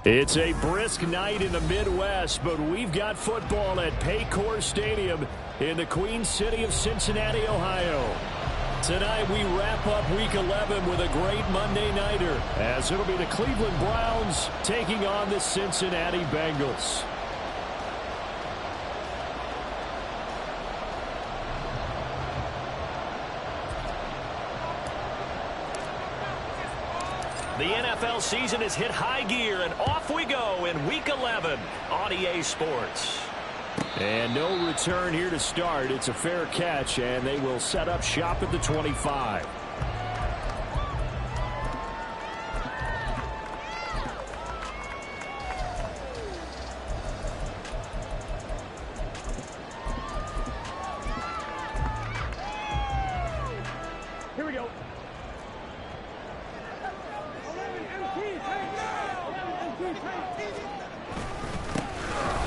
It's a brisk night in the Midwest, but we've got football at Paycor Stadium in the Queen City of Cincinnati, Ohio. Tonight we wrap up Week 11 with a great Monday nighter, as it'll be the Cleveland Browns taking on the Cincinnati Bengals. The NFL season has hit high gear, and off we go in Week 11 on EA Sports. And no return here to start. It's a fair catch, and they will set up shop at the 25. Here we go.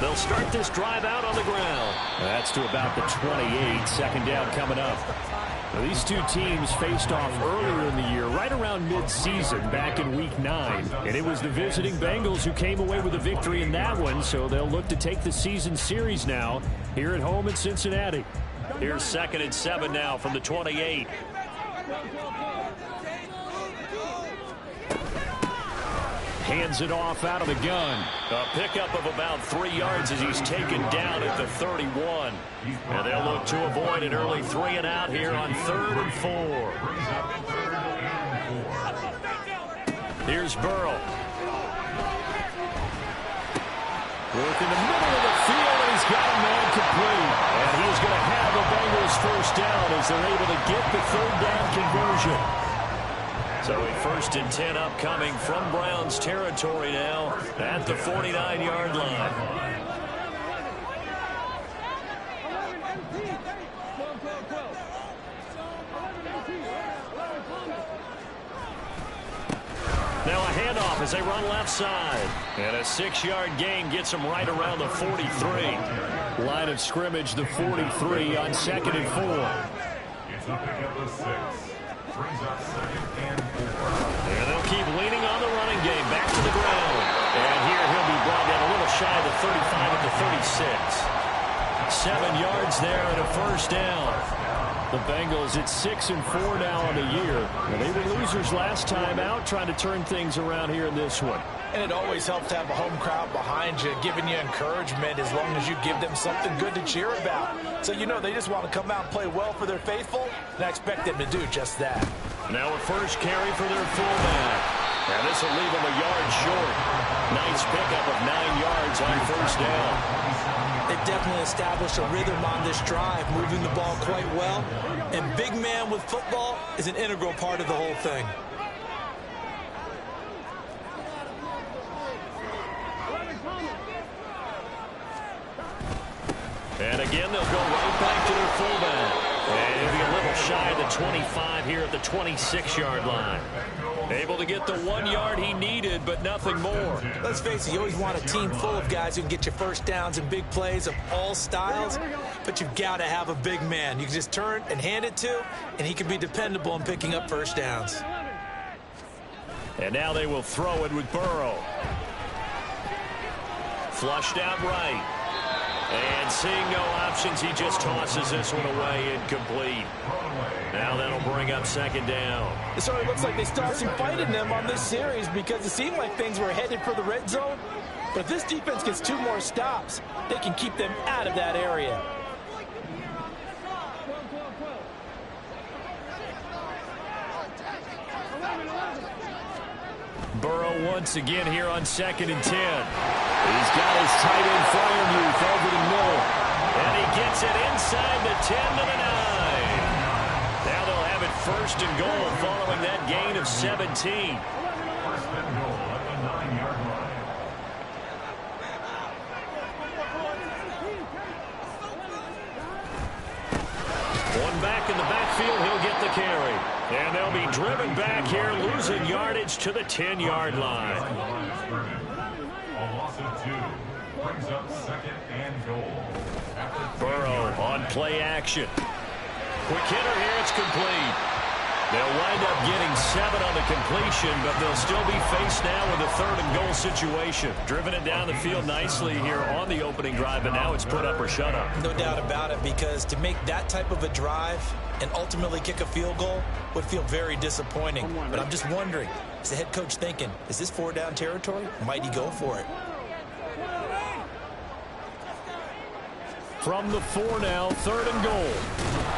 They'll start this drive out on the ground. That's to about the 28. Second down coming up. Now, these two teams faced off earlier in the year, right around mid-season, back in Week 9. And it was the visiting Bengals who came away with a victory in that one, so they'll look to take the season series now here at home in Cincinnati. Here's 2nd and 7 now from the 28. Hands it off out of the gun. A pickup of about 3 yards as he's taken down at the 31. And they'll look to avoid an early 3 and out here on 3rd and 4. Here's Burrow. Work in the middle of the field, and he's got a man complete. And he's going to have the Bengals first down as they're able to get the 3rd down conversion. So a 1st and 10 upcoming from Browns territory now at the 49-yard line. Now a handoff as they run left side. And a 6-yard gain gets them right around the 43. Line of scrimmage, the 43 on 2nd and 4. It's up at the 6. Brings up 2nd and 4. And they'll keep leaning on the running game. Back to the ground. And here he'll be brought down a little shy of the 35 at the 36. 7 yards there and a first down. The Bengals at 6 and 4 now on the year. And they were losers last time out, trying to turn things around here in this one. And it always helps to have a home crowd behind you, giving you encouragement as long as you give them something good to cheer about. So you know they just want to come out and play well for their faithful, and I expect them to do just that. Now a first carry for their fullback. And this will leave them a yard short. Nice pickup of 9 yards on first down. They definitely established a rhythm on this drive, moving the ball quite well. And big man with football is an integral part of the whole thing. And again, they'll go right back to their fullback. And it'll be a little shy of the 25 here at the 26-yard line. Able to get the 1 yard he needed, but nothing more. Let's face it, you always want a team full of guys who can get you first downs and big plays of all styles, but you've got to have a big man. You can just turn and hand it to, and he can be dependable in picking up first downs. And now they will throw it with Burrow. Flushed out right. And seeing no options, he just tosses this one away, incomplete. Now that'll bring up 2nd down. It sort of looks like they started some fight in them on this series because it seemed like things were headed for the red zone. But if this defense gets 2 more stops, they can keep them out of that area. Burrow once again here on 2nd and 10. He's got his tight end flying youth over the middle. And he gets it inside the 10 to the 9. Now they'll have it first and goal following that gain of 17. First and goal at the 9-yard line. One back in the backfield, he'll get the carry. And they'll be driven back here, losing yardage to the 10-yard line. A loss of 2 brings up second and goal. Burrow on play action. Quick hitter here, it's complete. They'll wind up getting 7 on the completion, but they'll still be faced now with a third and goal situation. Driven it down the field nicely here on the opening drive, but now it's put up or shut up. No doubt about it, because to make that type of a drive and ultimately kick a field goal would feel very disappointing. But I'm just wondering, is the head coach thinking, is this 4-down territory? Might he go for it? From the 4 now, third and goal.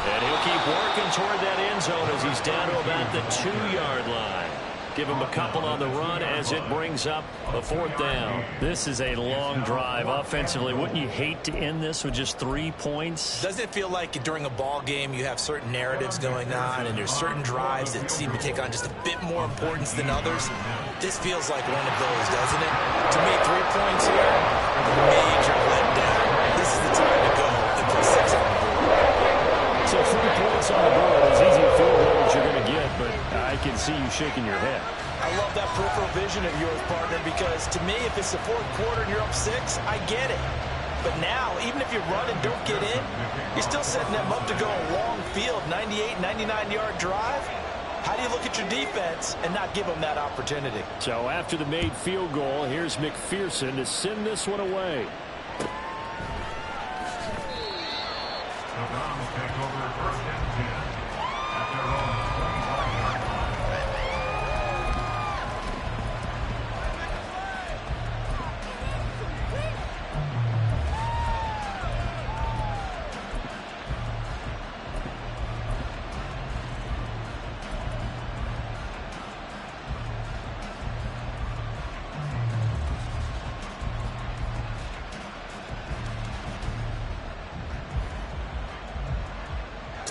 And he'll keep working toward that end zone as he's down to about the 2-yard line. Give him a couple on the run as it brings up a 4th down. This is a long drive offensively. Wouldn't you hate to end this with just 3 points? Doesn't it feel like during a ball game you have certain narratives going on and there's certain drives that seem to take on just a bit more importance than others? This feels like one of those, doesn't it? To me, 3 points here, a major letdown. This is the time to go and put 6 on the board. So 3 points on the board, as easy a field goal as you're going to get, but I can see you shaking your head. I love that peripheral vision of yours, partner, because to me, if it's the 4th quarter and you're up 6, I get it. But now, even if you run and don't get in, you're still setting them up to go a long field, 98, 99-yard drive. How do you look at your defense and not give them that opportunity? So after the made field goal, here's McPherson to send this one away. The Browns take over first and 10 at their own 25-yard line.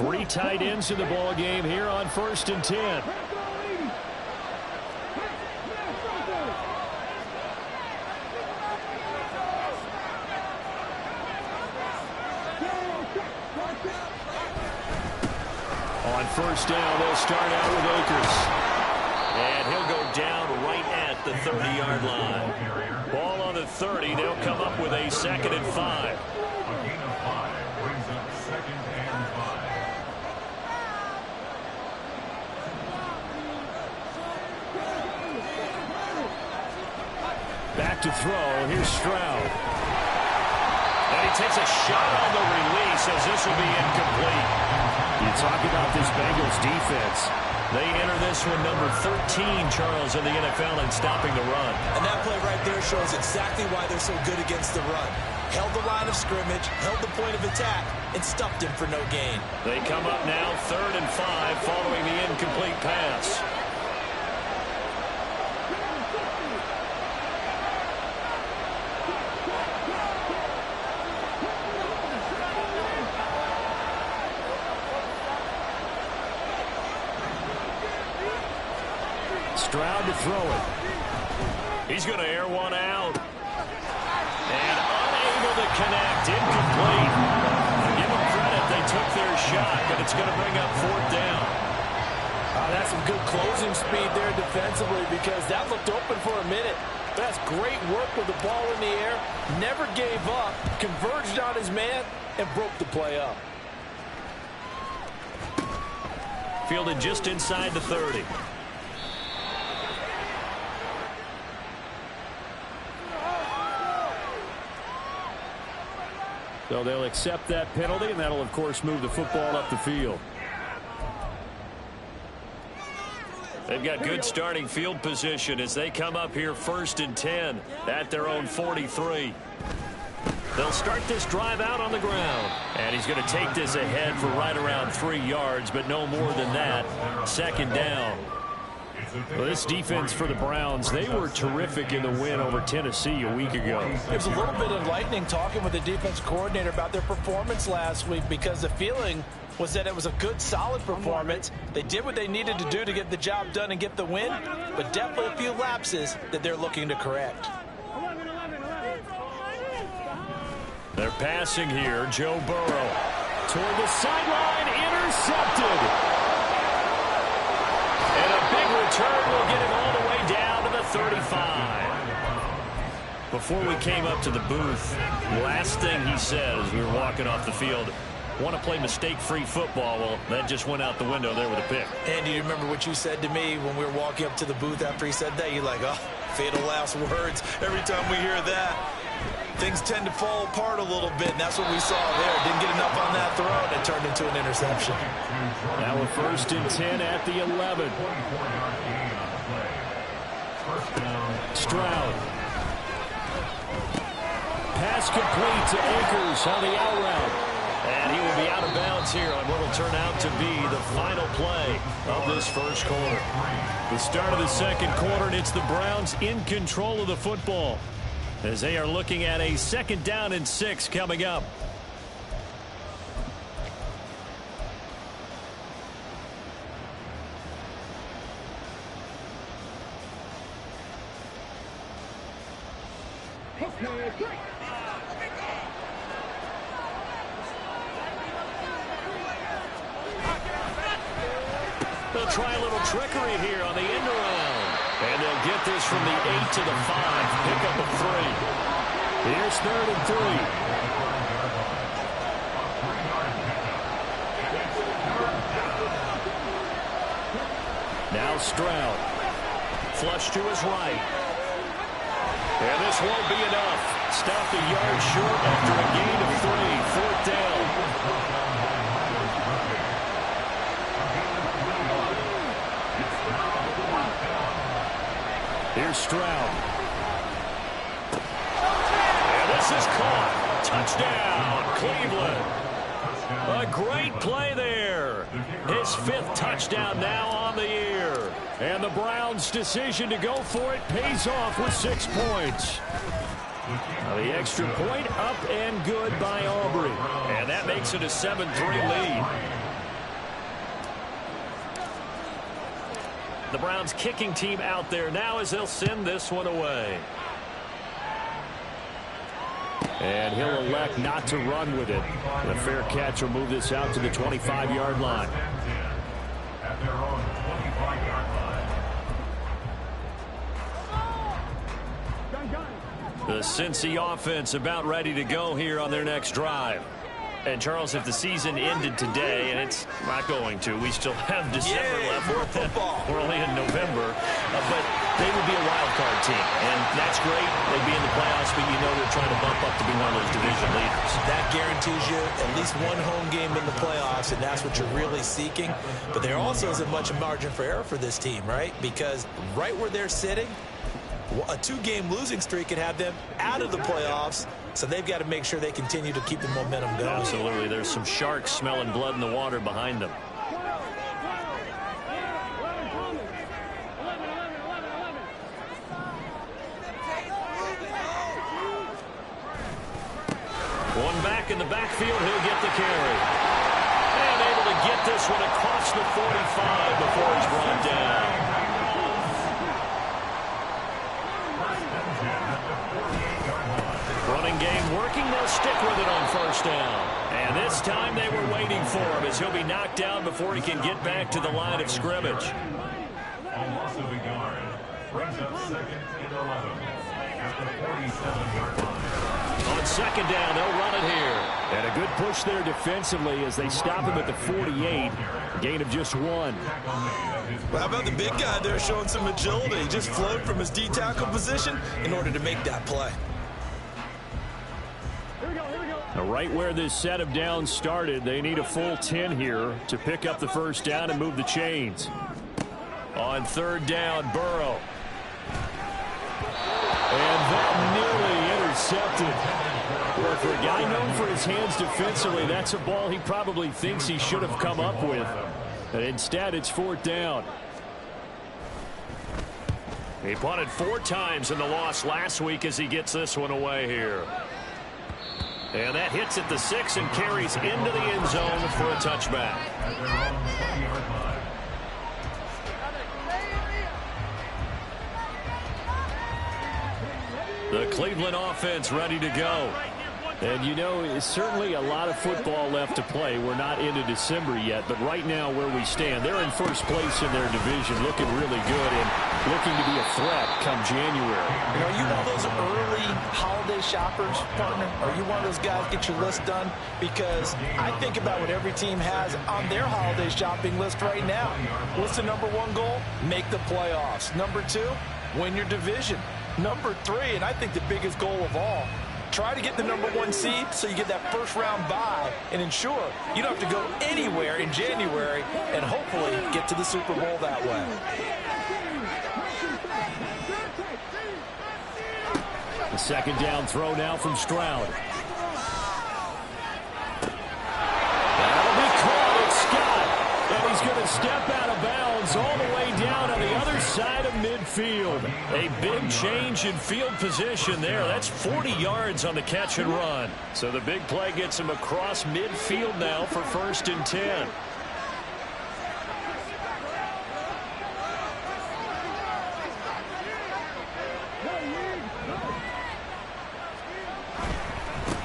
Three tight ends in the ball game here on first and 10. On first down, they'll start out with Akers. And he'll go down right at the 30-yard line. Ball on the 30. They'll come up with a 2nd and 5. A gain of 5 brings up 2nd and 5. Back to throw. Here's Stroud. And he takes a shot on the release as this will be incomplete. You talk about this Bengals defense. They enter this one number 13, Charles, in the NFL in stopping the run. And that play right there shows exactly why they're so good against the run. Held the line of scrimmage, held the point of attack, and stuffed him for no gain. They come up now 3rd and 5 following the incomplete pass. Stroud to throw it. He's going to air one out. And unable to connect. Incomplete. Give them credit. They took their shot, but it's going to bring up 4th down. That's some good closing speed there defensively, because that looked open for a minute. That's great work with the ball in the air. Never gave up. Converged on his man and broke the play up. Fielded just inside the 30. So they'll accept that penalty, and that'll, of course, move the football up the field. They've got good starting field position as they come up here 1st and 10 at their own 43. They'll start this drive out on the ground. And he's going to take this ahead for right around 3 yards, but no more than that. 2nd down. Well, this defense for the Browns, they were terrific in the win over Tennessee a week ago. It was a little bit enlightening talking with the defense coordinator about their performance last week, because the feeling was that it was a good, solid performance. They did what they needed to do to get the job done and get the win, but definitely a few lapses that they're looking to correct. They're passing here. Joe Burrow toward the sideline, intercepted. And a big return will get him all the way down to the 35. Before we came up to the booth, last thing he said as we were walking off the field, want to play mistake-free football. Well, that just went out the window there with a pick. Andy, you remember what you said to me when we were walking up to the booth after he said that? You're like, oh, fatal last words. Every time we hear that, things tend to fall apart a little bit, and that's what we saw there. Didn't get enough on that throw, and it turned into an interception. Now a 1st and 10 at the 11. Stroud. Pass complete to Akers on the out route. And he will be out of bounds here on what will turn out to be the final play of this first quarter. The start of the second quarter, and it's the Browns in control of the football as they are looking at a 2nd down and 6 coming up. They'll try a little trickery here on the end around. And they'll get this from the 8 to the 5. Pick up a 3. Here's 3rd and 3. Now Stroud. Flush to his right. And this won't be enough. Stopped a yard short after a gain of 3. 4th down. Here's Stroud. And this is caught. Touchdown, Cleveland. A great play there. His 5th touchdown now on the year. And the Browns' decision to go for it pays off with 6 points. Now the extra point up and good by Aubrey. And that makes it a 7-3 lead. The Browns kicking team out there now as they'll send this one away. And he'll elect not to run with it. And a fair catch will move this out to the 25-yard line. At their own 25-yard line. The Cincy offense about ready to go here on their next drive. And, Charles, if the season ended today, and it's not going to, we still have December left. More football. We're only in November. But they would be a wild card team. And that's great. They'd be in the playoffs, but you know they're trying to bump up to be one of those division leaders. That guarantees you at least one home game in the playoffs, and that's what you're really seeking. But there also isn't much margin for error for this team, right? Because right where they're sitting, a 2-game losing streak could have them out of the playoffs. So they've got to make sure they continue to keep the momentum going. Absolutely. There's some sharks smelling blood in the water behind them. One back in the backfield. He'll get the carry. And able to get this one across the 45 before he's brought down. Running game working. They'll stick with it on 1st down. And this time they were waiting for him as he'll be knocked down before he can get back to the line of scrimmage. A loss of a yard brings up 2nd and 11 at the 47-yard line. On 2nd down, they'll run it here. And a good push there defensively as they stop him at the 48. Gain of just 1. Well, how about the big guy there showing some agility? He just flowed from his D-tackle position in order to make that play. Now, right where this set of downs started, they need a full 10 here to pick up the 1st down and move the chains. On 3rd down, Burrow. And that nearly intercepted. Well, for a guy known for his hands defensively, that's a ball he probably thinks he should have come up with. And instead, it's 4th down. He punted 4 times in the loss last week as he gets this one away here. And that hits at the 6 and carries into the end zone for a touchback. At their own 20-yard line. The Cleveland offense ready to go. And, you know, it's certainly a lot of football left to play. We're not into December yet, but right now where we stand, they're in first place in their division, looking really good and looking to be a threat come January. You know, are you one of those early holiday shoppers, partner? Are you one of those guys get your list done? Because I think about what every team has on their holiday shopping list right now. What's the number 1 goal? Make the playoffs. Number 2, win your division. Number 3, and I think the biggest goal of all, try to get the number 1 seed so you get that first round bye and ensure you don't have to go anywhere in January and hopefully get to the Super Bowl that way. The second down throw now from Stroud. That'll be caught. It's Scott. And he's going to step out of bounds all the way down on the other side of midfield. A big change in field position there. That's 40 yards on the catch and run. So the big play gets him across midfield now for 1st and 10.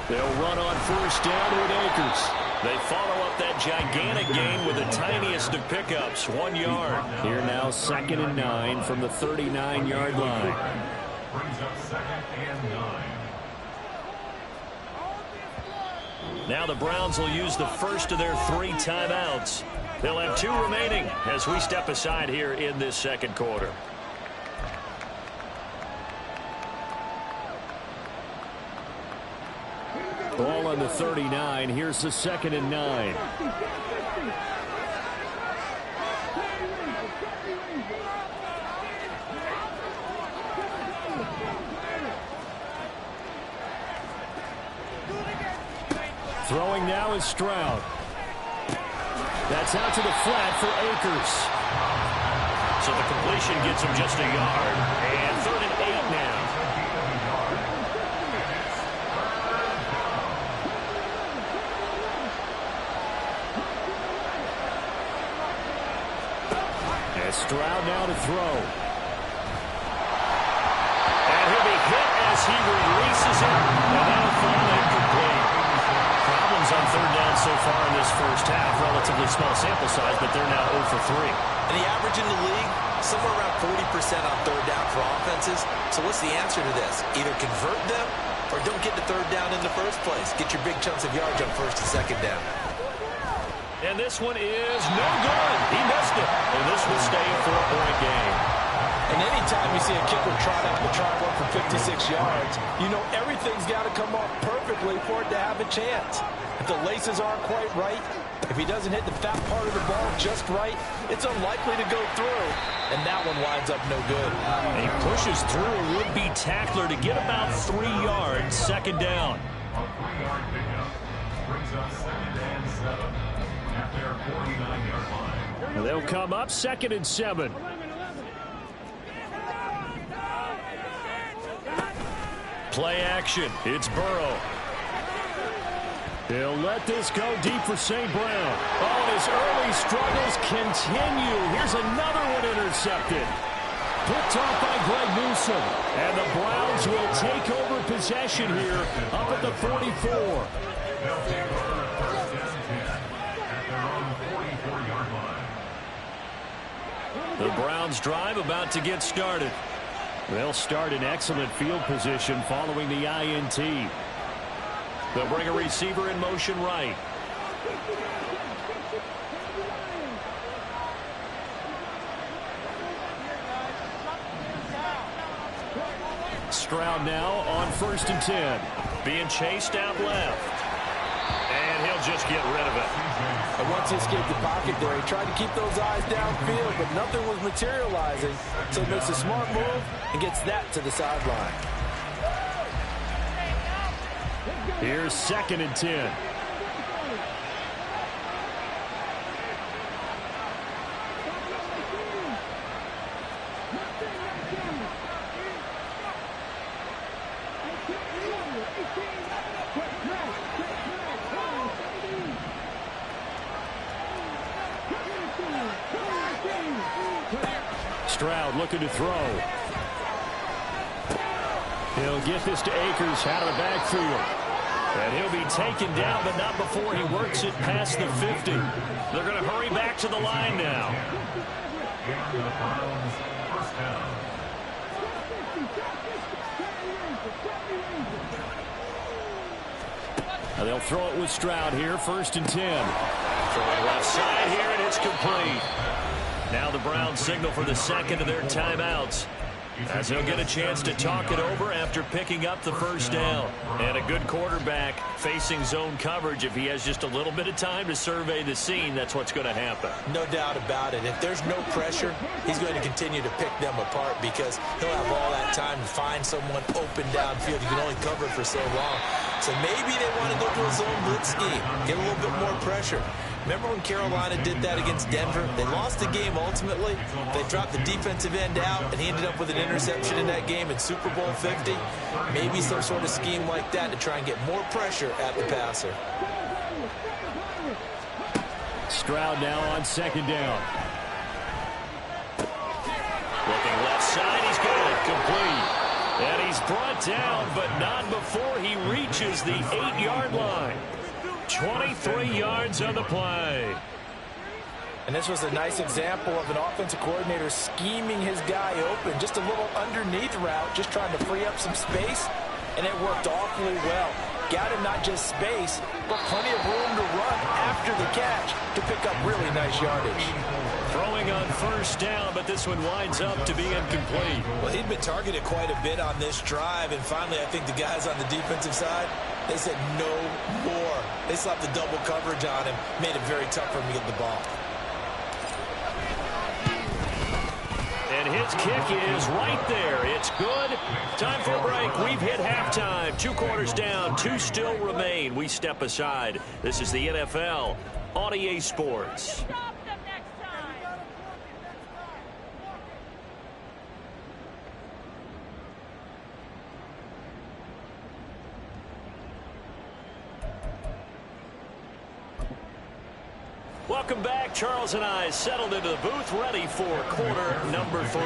They'll run on 1st down with Akers. They follow up that gigantic gain with the tiniest of pickups, 1 yard. Here now 2nd and 9 from the 39-yard line. Brings up 2nd and 9. Now the Browns will use the first of their 3 timeouts. They'll have 2 remaining as we step aside here in this second quarter. Ball on the 39. Here's the 2nd and 9. Throwing now is Stroud. That's out to the flat for Akers. So the completion gets him just a yard. And 3rd and 8 now. Stroud now to throw. And he'll be hit as he releases it. And that'll fall incomplete. Problems on 3rd down so far in this first half. Relatively small sample size, but they're now 0 for 3. And the average in the league, somewhere around 40% on 3rd down for offenses. So what's the answer to this? Either convert them or don't get to 3rd down in the first place. Get your big chunks of yards on 1st and 2nd down. And this one is no good. He missed it. And this will stay a 4-point game. And anytime you see a kicker trot out the try one for 56 yards, you know everything's got to come off perfectly for it to have a chance. If the laces aren't quite right, if he doesn't hit the fat part of the ball just right, it's unlikely to go through. And that one winds up no good. And he pushes through a would-be tackler to get about 3 yards, 2nd down. A 3-yard pickup brings up 2nd and 7 at their 49-yard line. They'll come up 2nd and 7. Play action. It's Burrow. He'll let this go deep for St. Brown. Oh, and his early struggles continue. Here's another one intercepted. Picked off by Greg Newsome. And the Browns will take over possession here up at the 44. They'll take over 1st and 10 at their own 44-yard line. The Browns drive about to get started. They'll start in excellent field position following the INT. They'll bring a receiver in motion right. Stroud now on 1st and 10. Being chased out left. And he'll just get rid of it. And once he escaped the pocket there, he tried to keep those eyes downfield, but nothing was materializing. So he makes a smart move and gets that to the sideline. Here's 2nd and 10. Stroud looking to throw. He'll get this to Akers out of the backfield. And he'll be taken down, but not before he works it past the 50. They're going to hurry back to the line now. They'll throw it with Stroud here, 1st and 10. Throwing left side here, and it's complete. Now the Browns signal for the second of their timeouts, as he'll get a chance to talk it over after picking up the 1st down. And a good quarterback facing zone coverage. If he has just a little bit of time to survey the scene, that's what's going to happen. No doubt about it. If there's no pressure, he's going to continue to pick them apart because he'll have all that time to find someone open downfield. You can only cover for so long. So maybe they want to go to a zone blitz scheme, get a little bit more pressure. Remember when Carolina did that against Denver? They lost the game ultimately. They dropped the defensive end out, and he ended up with an interception in that game in Super Bowl 50. Maybe some sort of scheme like that to try and get more pressure at the passer. Stroud now on 2nd down. Looking left side, he's got it complete. And he's brought down, but not before he reaches the 8-yard line. 23 yards on the play. And this was a nice example of an offensive coordinator scheming his guy open. Just a little underneath route, just trying to free up some space, and it worked awfully well. Got him not just space, but plenty of room to run after the catch to pick up really nice yardage. Throwing on 1st down, but this one winds up to be incomplete. Well, he'd been targeted quite a bit on this drive, and finally I think the guys on the defensive side, they said no more. They slapped the double coverage on him, made it very tough for him to get the ball. And his kick is right there. It's good. Time for a break. We've hit halftime. 2 quarters down. 2 still remain. We step aside. This is the NFL on EA Sports. Welcome back. Charles and I settled into the booth, ready for quarter number 3.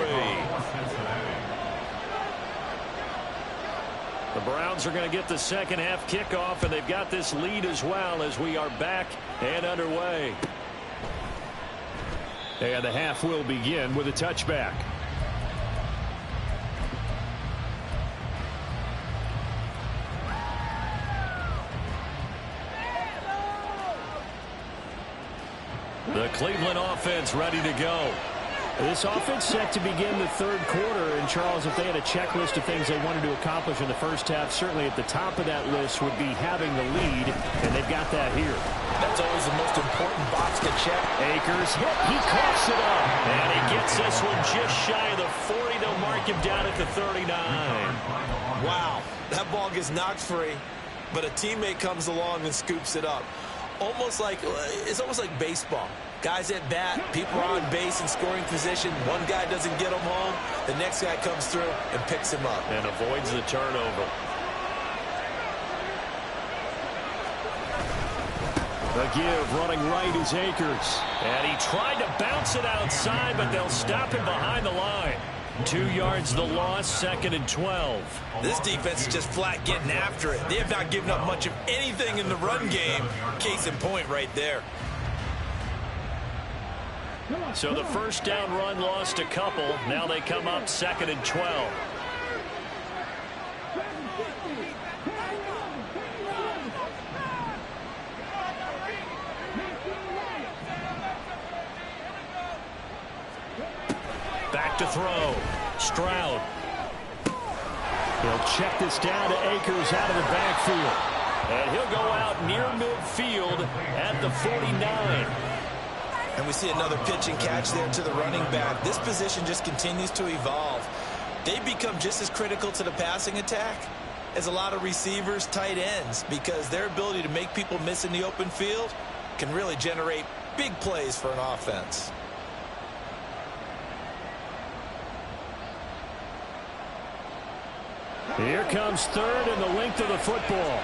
The Browns are going to get the second half kickoff, and they've got this lead as well as we are back and underway. And the half will begin with a touchback. The Cleveland offense ready to go. This offense set to begin the 3rd quarter. And, Charles, if they had a checklist of things they wanted to accomplish in the 1st half, certainly at the top of that list would be having the lead, and they've got that here. That's always the most important box to check. Akers hit. He coughs it up. And he gets this one just shy of the 40. They'll mark him down at the 39. Wow, that ball gets knocked free, but a teammate comes along and scoops it up. It's almost like baseball. Guys at bat, people are on base in scoring position. One guy doesn't get him home. The next guy comes through and picks him up. And avoids the turnover. The give running right is Akers. And he tried to bounce it outside, but they'll stop him behind the line. 2 yards the loss, 2nd and 12. This defense is just flat getting after it. They have not given up much of anything in the run game. Case in point right there. So the 1st down run lost a couple. Now they come up 2nd and 12. Back to throw. Stroud. He'll check this down to Akers out of the backfield. And he'll go out near midfield at the 49. And we see another pitch and catch there to the running back. This position just continues to evolve. They become just as critical to the passing attack as a lot of receivers, tight ends, because their ability to make people miss in the open field can really generate big plays for an offense. Here comes 3rd and the length of the football.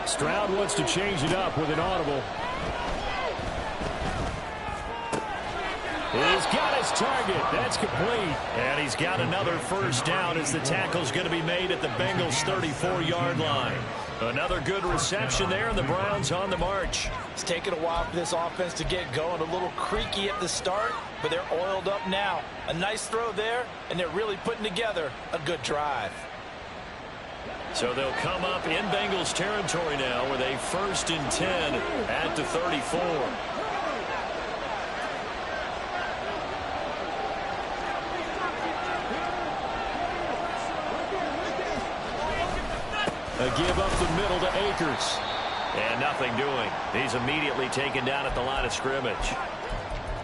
Stroud wants to change it up with an audible. He's got his target. That's complete. And he's got another first down as the tackle's going to be made at the Bengals' 34-yard line. Another good reception there, and the Browns on the march. It's taken a while for this offense to get going. A little creaky at the start, but they're oiled up now. A nice throw there, and they're really putting together a good drive. So they'll come up in Bengals territory now with a 1st and 10 at the 34. A give up the middle to Akers. And nothing doing. He's immediately taken down at the line of scrimmage.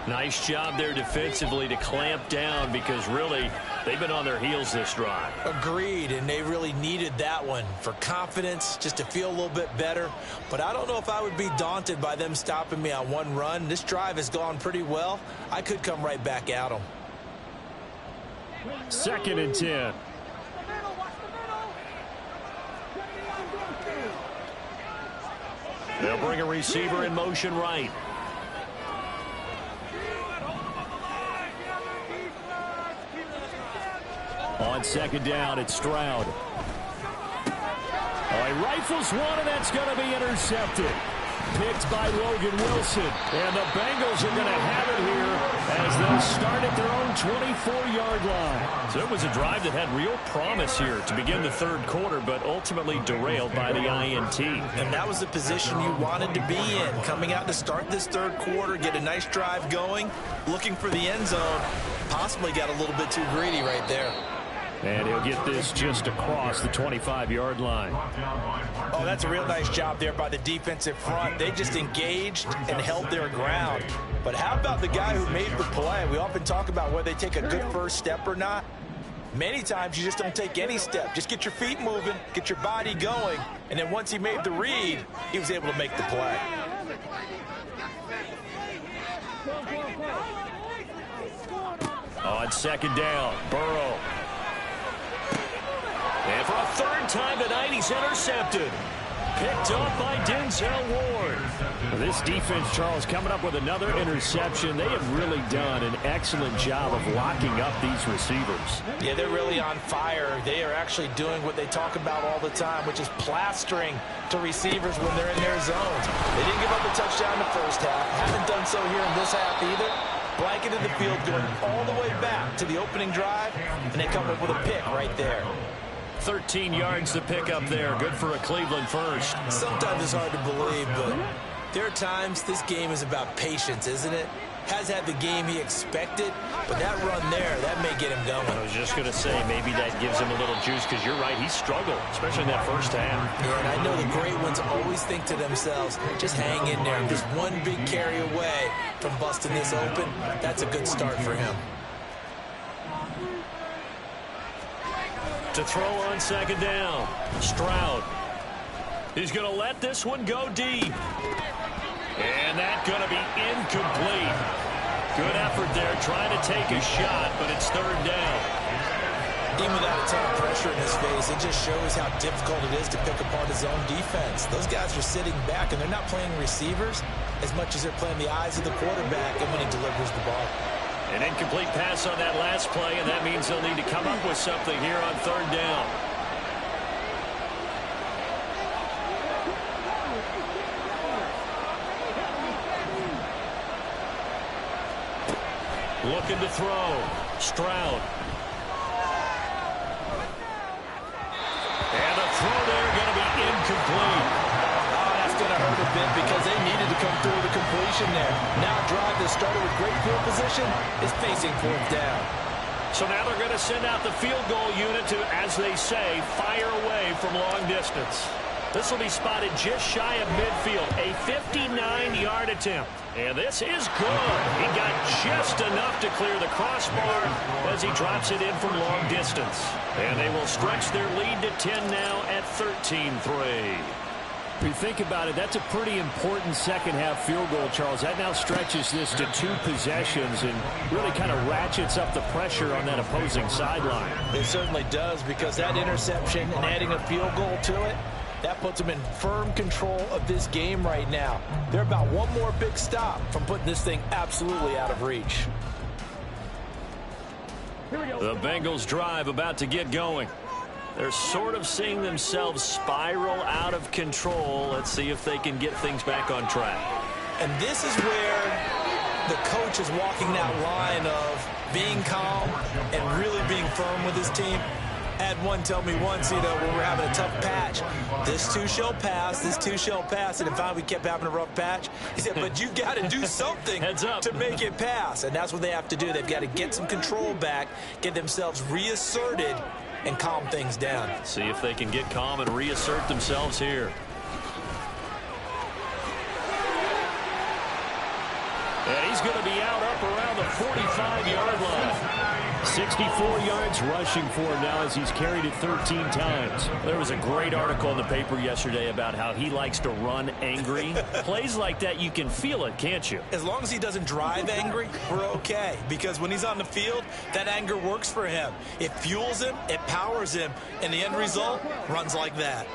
Nice job there defensively to clamp down because really they've been on their heels this drive. Agreed, and they really needed that one for confidence, just to feel a little bit better. But I don't know if I would be daunted by them stopping me on one run. This drive has gone pretty well. I could come right back at them. 2nd and 10. They'll bring a receiver in motion right. On 2nd down, it's Stroud. Oh, he rifles one, and that's going to be intercepted. Picked by Logan Wilson. And the Bengals are going to have it here as they'll start at their own 24-yard line. So it was a drive that had real promise here to begin the 3rd quarter, but ultimately derailed by the INT. And that was the position you wanted to be in. Coming out to start this 3rd quarter, get a nice drive going, looking for the end zone. Possibly got a little bit too greedy right there. And he'll get this just across the 25-yard line. Oh, that's a real nice job there by the defensive front. They just engaged and held their ground. But how about the guy who made the play? We often talk about whether they take a good first step or not. Many times you just don't take any step. Just get your feet moving, get your body going, and then once he made the read, he was able to make the play. On 2nd down, Burrow. And for a 3rd time tonight, he's intercepted. Picked up by Denzel Ward. This defense, Charles, coming up with another interception. They have really done an excellent job of locking up these receivers. Yeah, they're really on fire. They are actually doing what they talk about all the time, which is plastering to receivers when they're in their zones. They didn't give up a touchdown in the first half. Haven't done so here in this half either. Blanketed the field going all the way back to the opening drive, and they come up with a pick right there. 13 yards to pick up there. Good for a Cleveland first. Sometimes it's hard to believe, but there are times this game is about patience, isn't it? Has had the game he expected, but that run there, that may get him going. I was just going to say, maybe that gives him a little juice because you're right, he struggled, especially in that first half. Yeah, and I know the great ones always think to themselves, just hang in there. Just one big carry away from busting this open. That's a good start for him. To throw on 2nd down, Stroud. He's going to let this one go deep. And that's going to be incomplete. Good effort there, trying to take a shot, but it's 3rd down. Even without a ton of pressure in his face, it just shows how difficult it is to pick apart his own defense. Those guys are sitting back, and they're not playing receivers as much as they're playing the eyes of the quarterback and when he delivers the ball. An incomplete pass on that last play, and that means they'll need to come up with something here on 3rd down. Looking to throw. Stroud. And the throw there going to be incomplete. Oh, that's going to hurt a bit because they needed to come through with a completion there. Now a drive that started with great field position is facing 4th down. So now they're going to send out the field goal unit to, as they say, fire away from long distance. This will be spotted just shy of midfield, a 59-yard attempt. And this is good. He got just enough to clear the crossbar as he drops it in from long distance. And they will stretch their lead to 10 now at 13-3. If you think about it, that's a pretty important second-half field goal, Charles. That now stretches this to 2 possessions and really kind of ratchets up the pressure on that opposing sideline. It certainly does, because that interception and adding a field goal to it, That puts them in firm control of this game right now. They're about one more big stop from putting this thing absolutely out of reach. The Bengals drive about to get going. They're sort of seeing themselves spiral out of control. Let's see if they can get things back on track. And this is where the coach is walking that line of being calm and really being firm with his team. I had one tell me once, when we're having a tough patch, this too shall pass, this too shall pass. And finally we kept having a rough patch. He said, but you got to do something to make it pass. And that's what they have to do. They've got to get some control back, get themselves reasserted, and calm things down. See if they can get calm and reassert themselves here. And he's going to be out up around the 45-yard line. 64 yards rushing for him now as he's carried it 13 times. There was a great article in the paper yesterday about how he likes to run angry. Plays like that, you can feel it, can't you? As long as he doesn't drive angry, we're okay. Because when he's on the field, that anger works for him. It fuels him, it powers him, and the end result runs like that.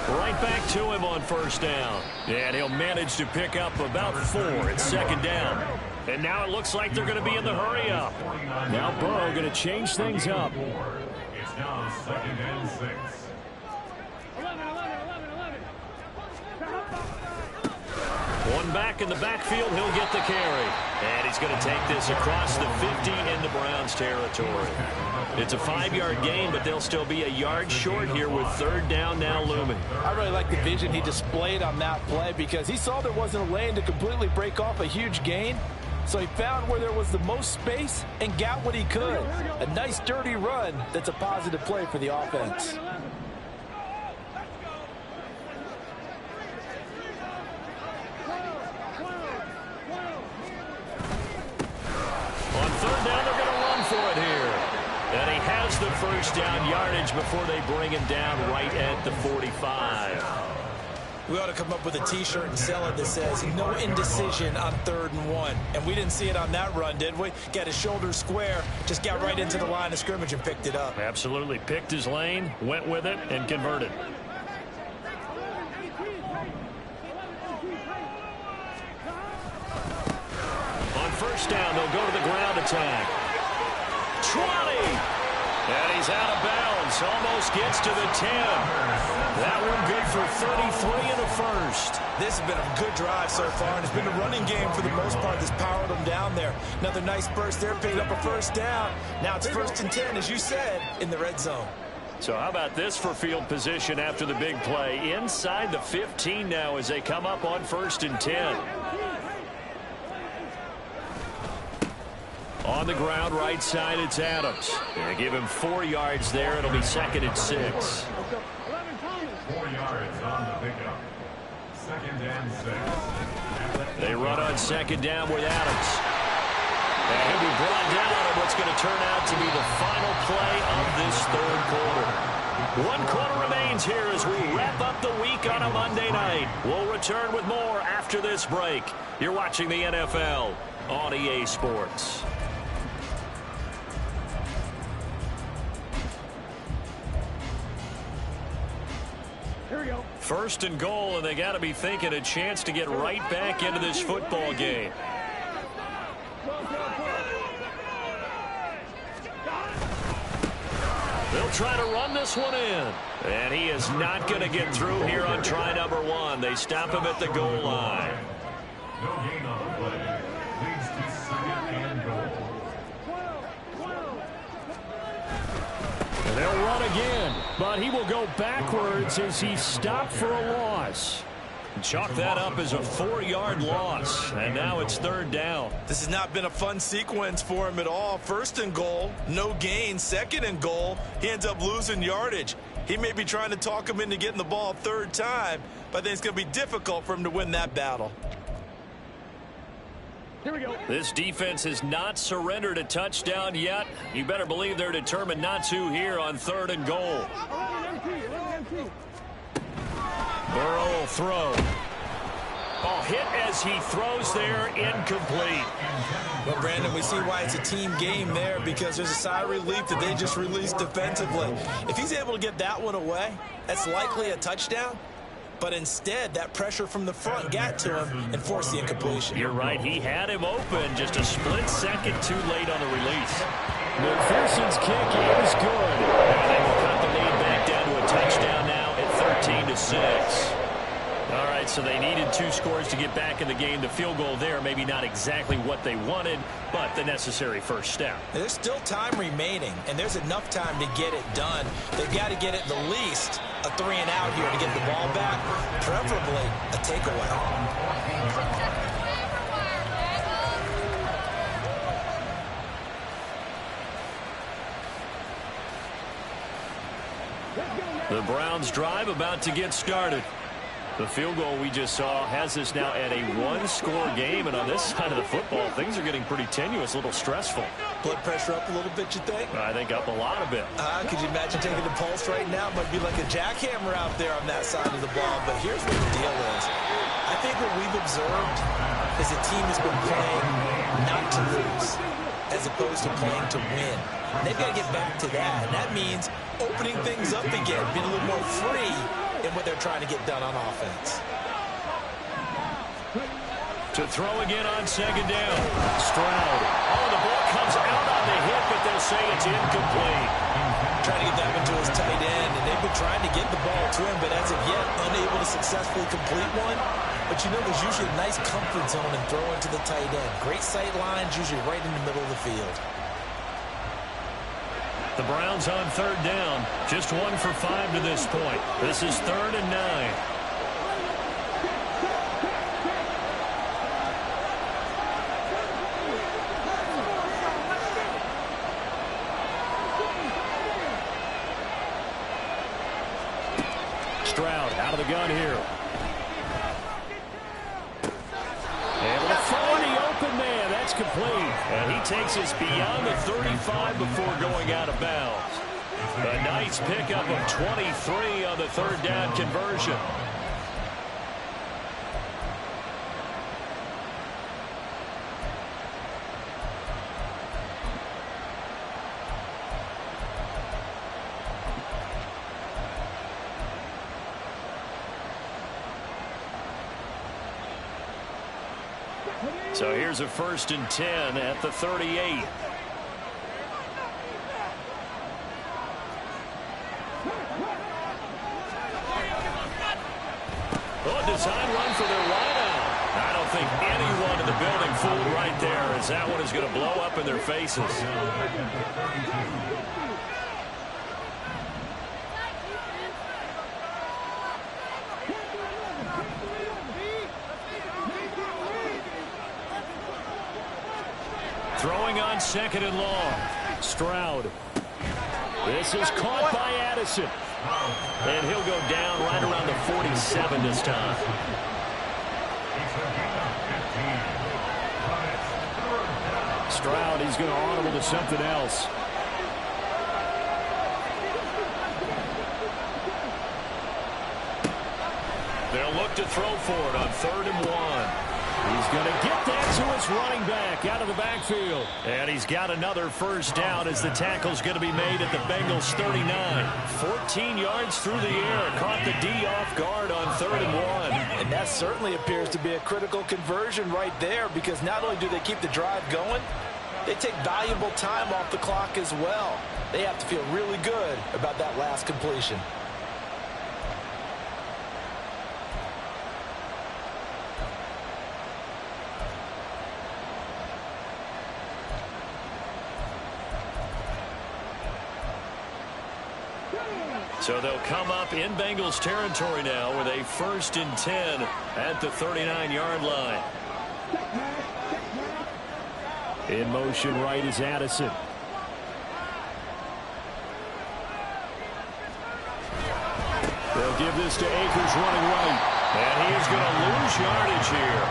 Right back to him on first down. And he'll manage to pick up about 4. It's second down. And now it looks like they're going to be in the hurry up. Now Burrow going to change things up. It's now 2nd and 6. One back in the backfield, he'll get the carry. And he's going to take this across the 50 into Browns territory. It's a 5-yard gain, but they'll still be a yard short here with third down now looming. I really like the vision he displayed on that play because he saw there wasn't a lane to completely break off a huge gain. So he found where there was the most space and got what he could. A nice dirty run that's a positive play for the offense. On third down, they're going to run for it here. And he has the first down yardage before they bring him down right at the 45. We ought to come up with a T-shirt and sell it that says, no indecision on 3rd and 1. And we didn't see it on that run, did we? Got his shoulders square, just got right into the line of scrimmage and picked it up. Absolutely. Picked his lane, went with it, and converted. On first down, they'll go to the ground attack. 20! And he's out of bounds. Almost gets to the 10. That one good for 33 and a first. This has been a good drive so far, and it's been a running game for the most part that's powered them down there. Another nice burst there, picked up a first down. Now it's 1st and 10, as you said, in the red zone. So how about this for field position after the big play? Inside the 15 now as they come up on 1st and 10. On the ground, right side, it's Adams. They give him 4 yards there. It'll be 2nd and 6. 4 yards on the pickup. 2nd and 6. They run on 2nd down with Adams. And he'll be brought down on what's going to turn out to be the final play of this 3rd quarter. 1 quarter remains here as we wrap up the week on a Monday night. We'll return with more after this break. You're watching the NFL on EA Sports. First and goal, and they got to be thinking a chance to get right back into this football game. They'll try to run this one in. And he is not going to get through here on try number 1. They stop him at the goal line. No gain on the play. Leads to 2nd and goal. And they'll run again, but he will go backwards as he stopped for a loss. Chalk that up as a 4-yard loss, and now it's 3rd down. This has not been a fun sequence for him at all. 1st and goal, no gain. 2nd and goal, he ends up losing yardage. He may be trying to talk him into getting the ball 3rd time, but I think it's going to be difficult for him to win that battle. Here we go. This defense has not surrendered a touchdown yet. You better believe they're determined not to here on 3rd and goal. Burrow will throw. Oh, hit as he throws there, incomplete. Well, Brandon, we see why it's a team game there because there's a sigh of relief that they just released defensively. If he's able to get that one away, that's likely a touchdown. But instead, that pressure from the front got to him and forced the incompletion. You're right. He had him open. Just a split second too late on the release. McPherson's kick is good. And they will cut the lead back down to a touchdown now at 13-6. All right, so they needed 2 scores to get back in the game. The field goal there, maybe not exactly what they wanted, but the necessary first step. There's still time remaining, and there's enough time to get it done. They've got to get at the least a 3-and-out here to get the ball back, preferably a takeaway. The Browns drive about to get started. The field goal we just saw has us now at a 1-score game, and on this side of the football, things are getting pretty tenuous, a little stressful. Blood pressure up a little bit, you think? I think up a lot of it. Could you imagine taking the pulse right now? It might be like a jackhammer out there on that side of the ball, but here's what the deal is. I think what we've observed is a team has been playing not to lose as opposed to playing to win. And they've got to get back to that, and that means opening things up again, being a little more free in what they're trying to get done on offense. To throw again on second down. Stroud. Oh, the ball comes out on the hit, but they'll say it's incomplete. Trying to get that one to his tight end, and they've been trying to get the ball to him, but as of yet, unable to successfully complete one. But you know, there's usually a nice comfort zone in throwing to the tight end. Great sight lines, usually right in the middle of the field. The Browns on third down. Just 1 for 5 to this point. This is 3rd and 9. Stroud out of the gun here. Able to find the open man. That's complete. And he takes us beyond the 35 before going out of bounds. A nice pickup of 23 on the 3rd down conversion. So here's a 1st and 10 at the 38. Oh, design run for their wideout. I don't think anyone in the building fooled right there, as that one is going to blow up in their faces. Throwing on 2nd and long. Stroud. This is caught by Addison. And he'll go down right around the 47 this time. Stroud, he's going to audible to something else. They'll look to throw for it on 3rd and 1. He's going to get that to his running back out of the backfield. And he's got another 1st down as the tackle's going to be made at the Bengals 39. 14 yards through the air. Caught the D off guard on 3rd and 1. And that certainly appears to be a critical conversion right there, because not only do they keep the drive going, they take valuable time off the clock as well. They have to feel really good about that last completion. So they'll come up in Bengals territory now with a 1st and 10 at the 39-yard line. In motion right is Addison. They'll give this to Akers running right. And he is going to lose yardage here.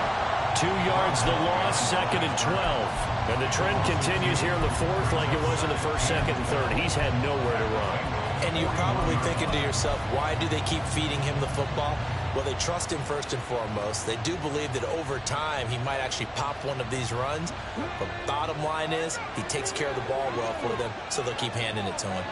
2 yards the loss, 2nd and 12. And the trend continues here in the 4th like it was in the 1st, 2nd, and 3rd. He's had nowhere to run. And you're probably thinking to yourself, why do they keep feeding him the football? Well, they trust him first and foremost. They do believe that over time he might actually pop one of these runs. But bottom line is he takes care of the ball well for them, so they'll keep handing it to him.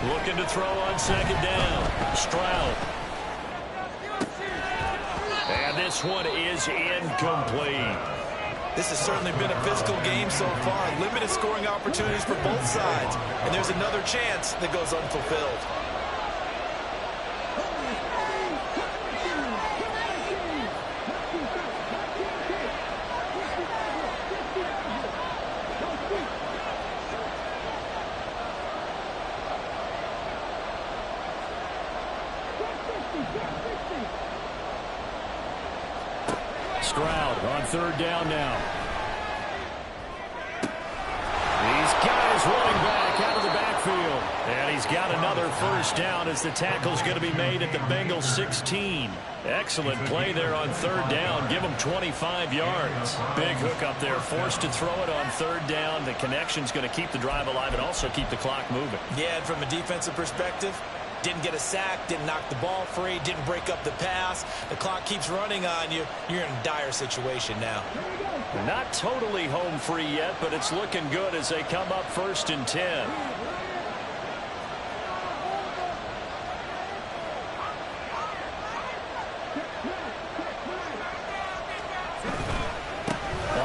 Looking to throw on second down. Stroud. And this one is incomplete. This has certainly been a physical game so far. Limited scoring opportunities for both sides. And there's another chance that goes unfulfilled. Stroud on third down now. He's got his running back out of the backfield. And he's got another first down as the tackle's going to be made at the Bengals 16. Excellent play there on third down. Give him 25 yards. Big hook up there. Forced to throw it on third down. The connection's going to keep the drive alive and also keep the clock moving. Yeah, and from a defensive perspective, didn't get a sack, didn't knock the ball free, didn't break up the pass. The clock keeps running on you. You're in a dire situation now. Not totally home free yet, but it's looking good as they come up first and 10.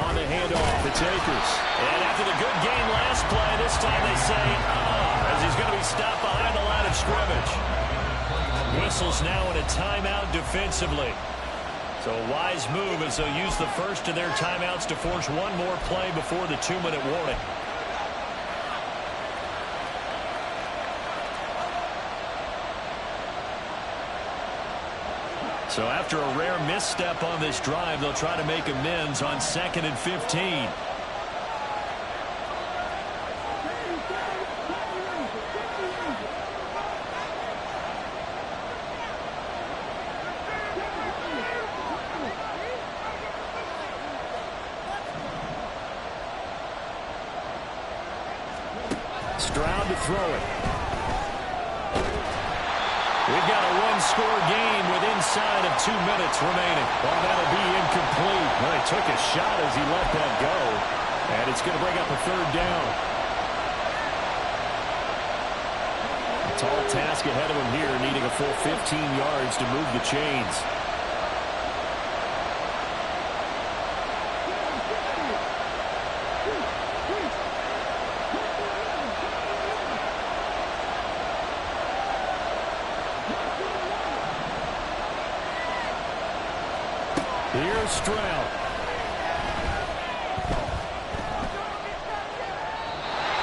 On the handoff, it's Akers. And after the good game last play, this time they say, as he's going to be stopped behind the line of scrimmage. Whistles now in a timeout defensively. So a wise move as they'll use the first of their timeouts to force one more play before the 2-minute warning. So after a rare misstep on this drive, they'll try to make amends on 2nd and 15. Stroud to throw it. We've got a one-score game with inside of 2 minutes remaining. Well, that'll be incomplete. Well, he took a shot as he let that go. And it's going to bring up a third down. A tall task ahead of him here, needing a full 15 yards to move the chains. Here's Stroud.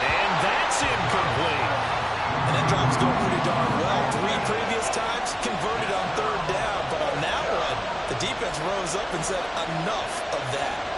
And that's incomplete. And that drive's going pretty darn well. 3 previous times converted on third down. But on that one, the defense rose up and said, enough of that.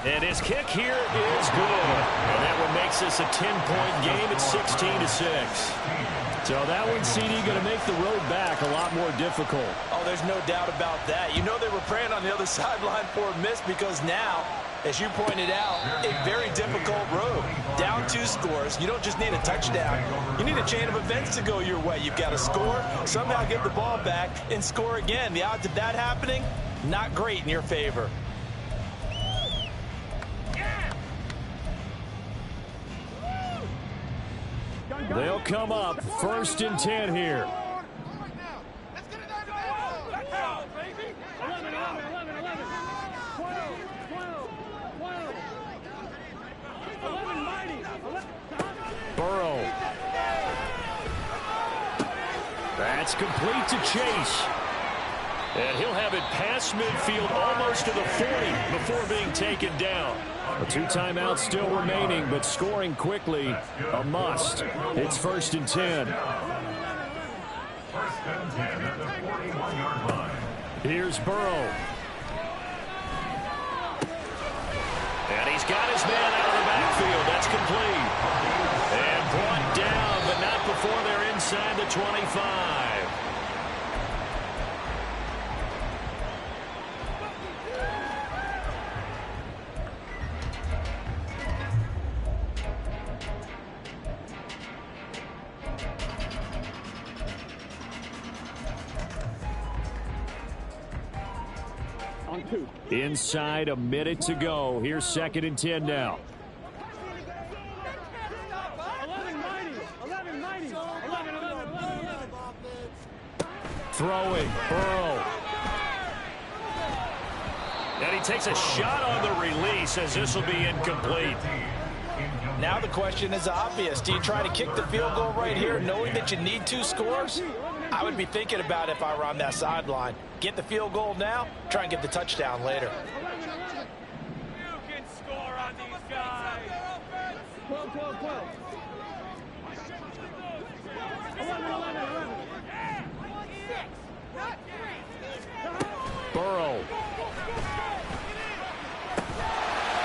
And his kick here is good. And that one makes this a 10-point game at 16-6. So that one, CD, going to make the road back a lot more difficult. Oh, there's no doubt about that. You know they were praying on the other sideline for a miss because now, as you pointed out, a very difficult road. Down 2 scores. You don't just need a touchdown. You need a chain of events to go your way. You've got to score, somehow get the ball back, and score again. The odds of that happening, not great in your favor. They'll come up first and 10 here. Burrow. That's complete to Chase. And he'll have it past midfield almost to the 40 before being taken down. 2 timeouts still remaining, but scoring quickly, a must. It's first and 10. First and 10 at the 41-yard line. Here's Burrow. And he's got his man out of the backfield. That's complete. And brought down, but not before they're inside the the 25. Inside a minute to go. Here's 2nd and 10 now. Throwing, Burrow. And he takes a shot on the release as this will be incomplete. Now the question is obvious. Do you try to kick the field goal right here knowing that you need 2 scores? I would be thinking about it if I were on that sideline. Get the field goal now, try and get the touchdown later. You can score on these guys. 12, 12, 12. 11, 11, 11. Burrow.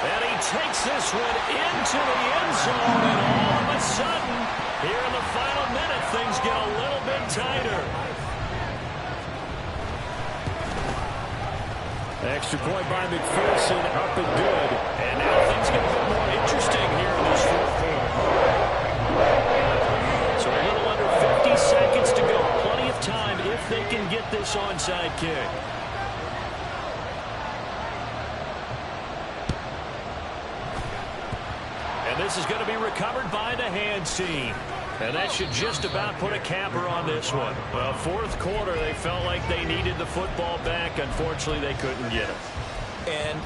And he takes this one into the end zone, and all of a sudden, here in the final minute, things get a little bit tighter. Extra point by McPherson, up and good. And now things get a bit more interesting here in this 4th quarter. So a little under 50 seconds to go. Plenty of time if they can get this onside kick. And this is going to be recovered by the hands team. And that should just about put a capper on this one. Well, 4th quarter, they felt like they needed the football back. Unfortunately, they couldn't get it. And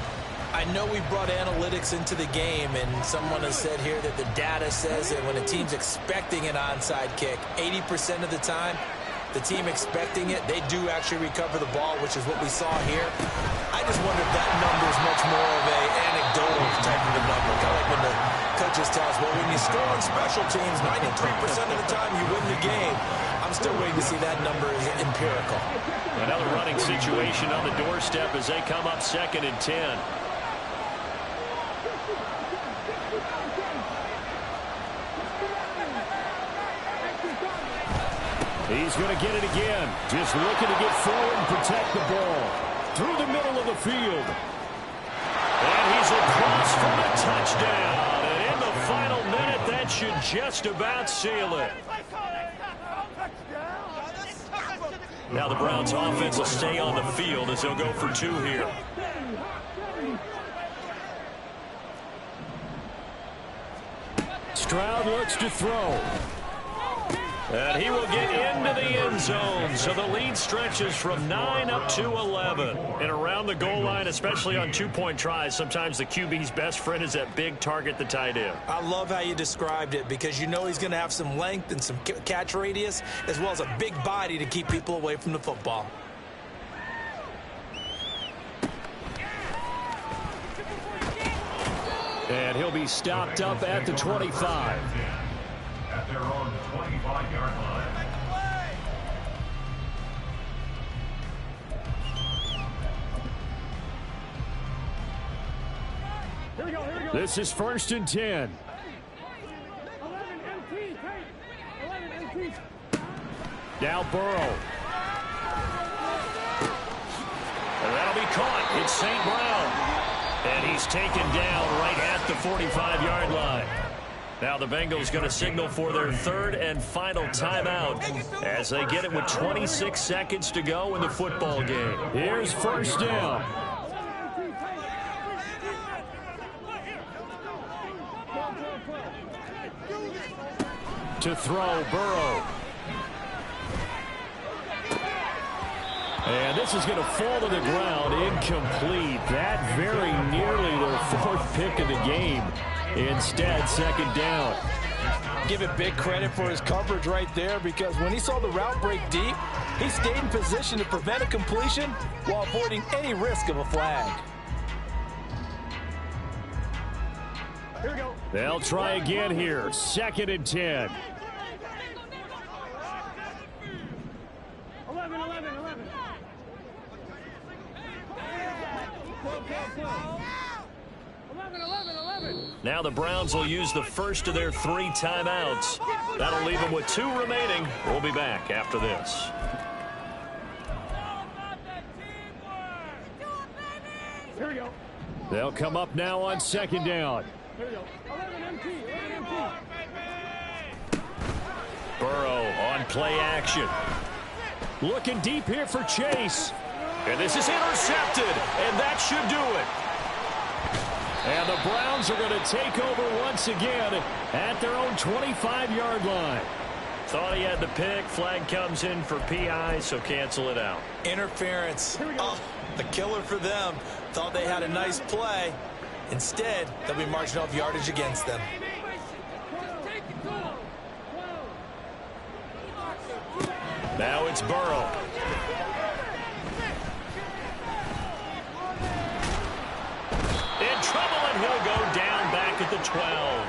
I know we brought analytics into the game, and someone has said here that the data says that when a team's expecting an onside kick, 80% of the time, the team expecting it, they do actually recover the ball, which is what we saw here. I just wonder if that number is much more of a anecdotal type of a number. Kind of like when the coaches tell us, well, when you score on special teams, 93% of the time you win the game. I'm still waiting to see that number is empirical. Another running situation on the doorstep as they come up 2nd and 10. He's going to get it again. Just looking to get forward and protect the ball. Through the middle of the field. And he's across for a touchdown. And in the final minute, that should just about seal it. Now the Browns offense will stay on the field as they'll go for 2 here. Stroud looks to throw. And he will get into the end zone. So the lead stretches from 9 up to 11. And around the goal line, especially on 2-point tries, sometimes the QB's best friend is that big target, the tight end. I love how you described it because you know he's going to have some length and some catch radius as well as a big body to keep people away from the football. And he'll be stopped up at the 25. At their own 25-yard line. This is 1st and 10. 11 MT, 11 MT. Now Burrow. And that'll be caught. It's St. Brown. And he's taken down right at the 45-yard line. Now the Bengals going to signal for their 3rd and final timeout as they get it with 26 seconds to go in the football game. Here's 1st down. To throw, Burrow. And this is going to fall to the ground, incomplete. That very nearly their 4th pick of the game. Instead, 2nd down. Give it big credit for his coverage right there because when he saw the route break deep, he stayed in position to prevent a completion while avoiding any risk of a flag. Here we go. They'll try again here. 2nd and 10. 11, 11, 11. 12, 12, 12. 11, 11, 11. Now the Browns will use the first of their 3 timeouts. That'll leave them with 2 remaining. We'll be back after this. Here we go. They'll come up now on 2nd down. Here we go. 11 MT. Burrow on play action. Looking deep here for Chase. And this is intercepted, and that should do it. And the Browns are going to take over once again at their own 25-yard line. Thought he had the pick. Flag comes in for PI, so cancel it out. Interference. Oh, the killer for them. Thought they had a nice play. Instead, they'll be marching off yardage against them. Now it's Burrow. In trouble, and he'll go down back at the 12.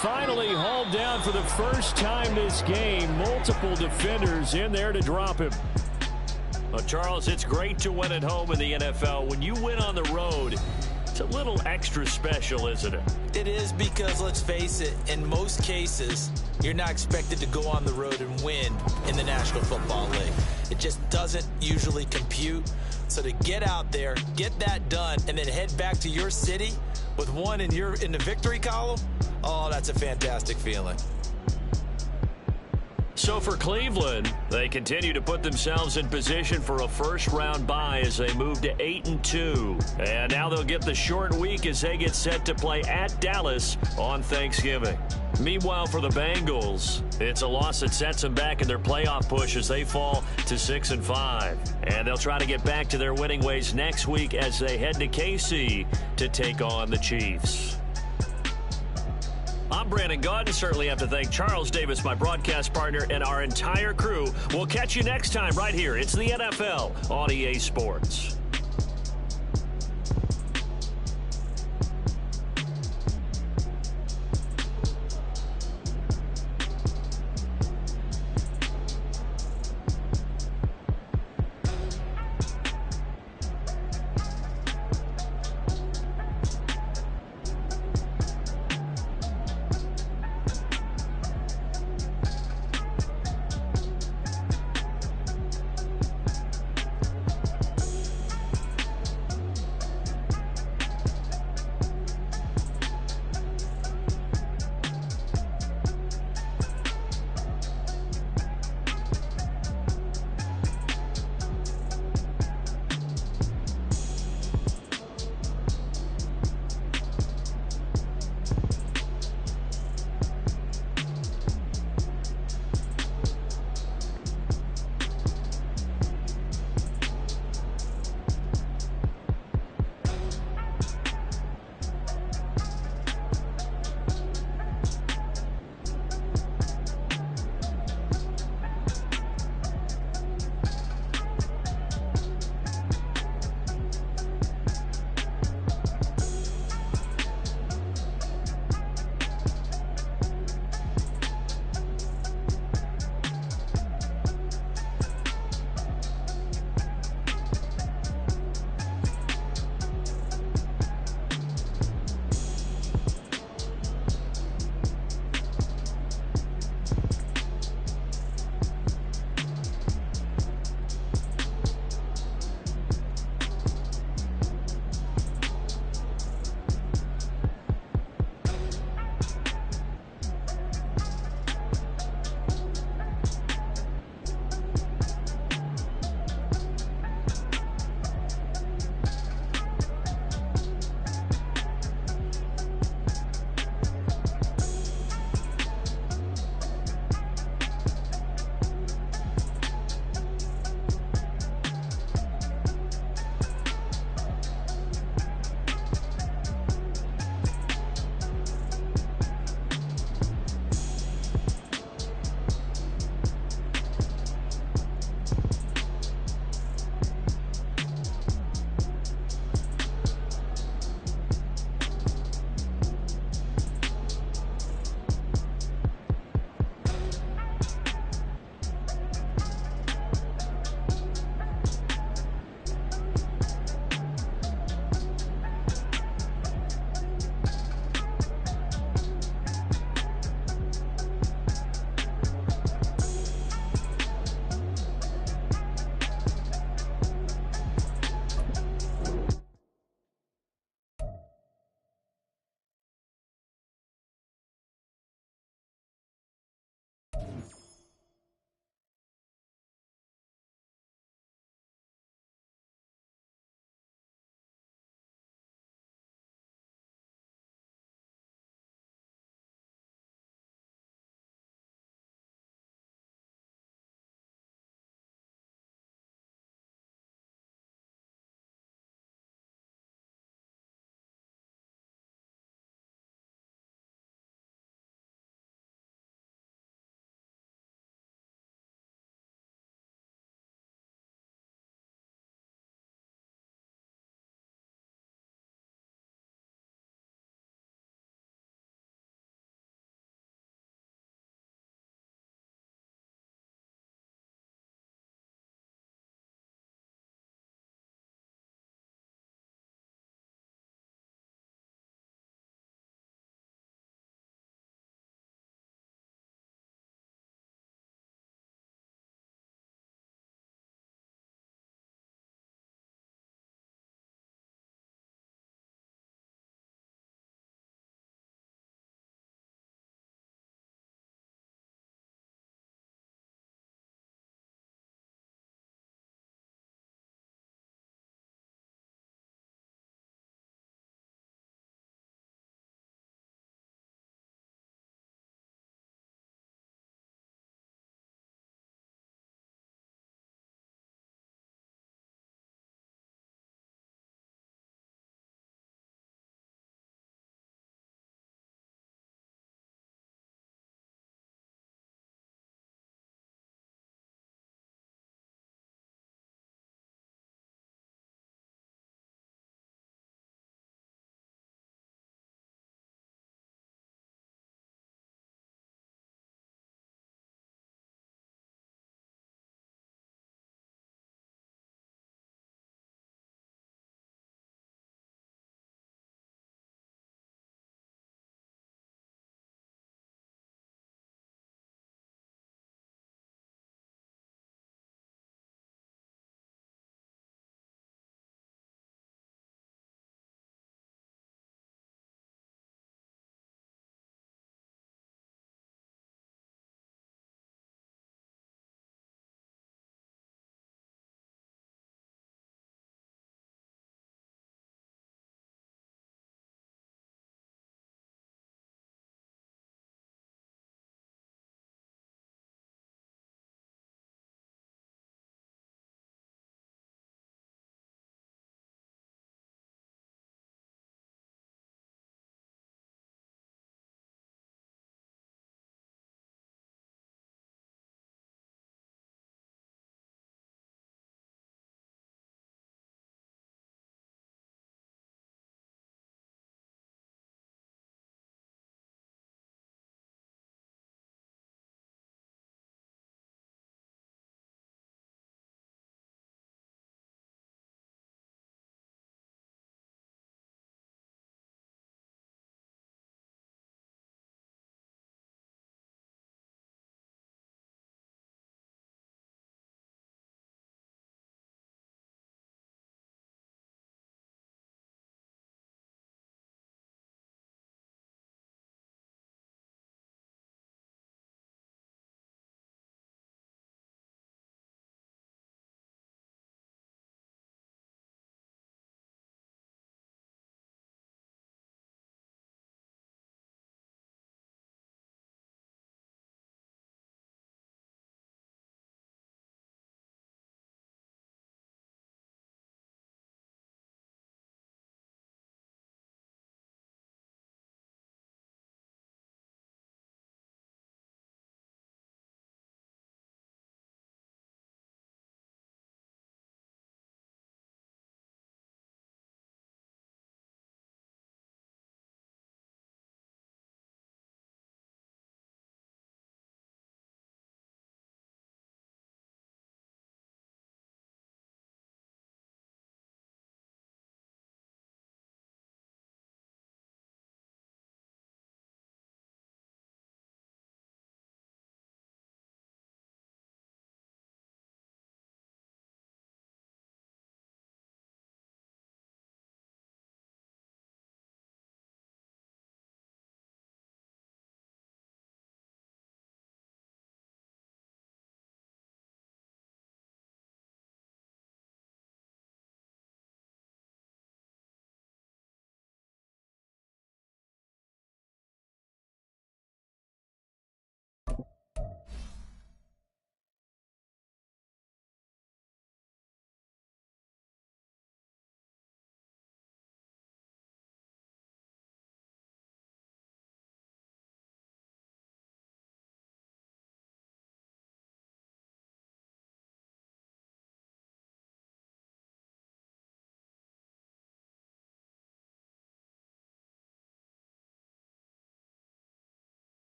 Finally hauled down for the first time this game. Multiple defenders in there to drop him. Well, Charles, it's great to win at home in the NFL. When you win on the road, it's a little extra special, isn't it? It is, because, let's face it, in most cases, you're not expected to go on the road and win in the National Football League. It just doesn't usually compute. So to get out there, get that done, and then head back to your city with one in the victory column, oh, that's a fantastic feeling. So for Cleveland, they continue to put themselves in position for a first-round bye as they move to 8-2. And now they'll get the short week as they get set to play at Dallas on Thanksgiving. Meanwhile, for the Bengals, it's a loss that sets them back in their playoff push as they fall to 6-5. And they'll try to get back to their winning ways next week as they head to KC to take on the Chiefs. I'm Brandon Gaudin. Certainly have to thank Charles Davis, my broadcast partner, and our entire crew. We'll catch you next time right here. It's the NFL on EA Sports.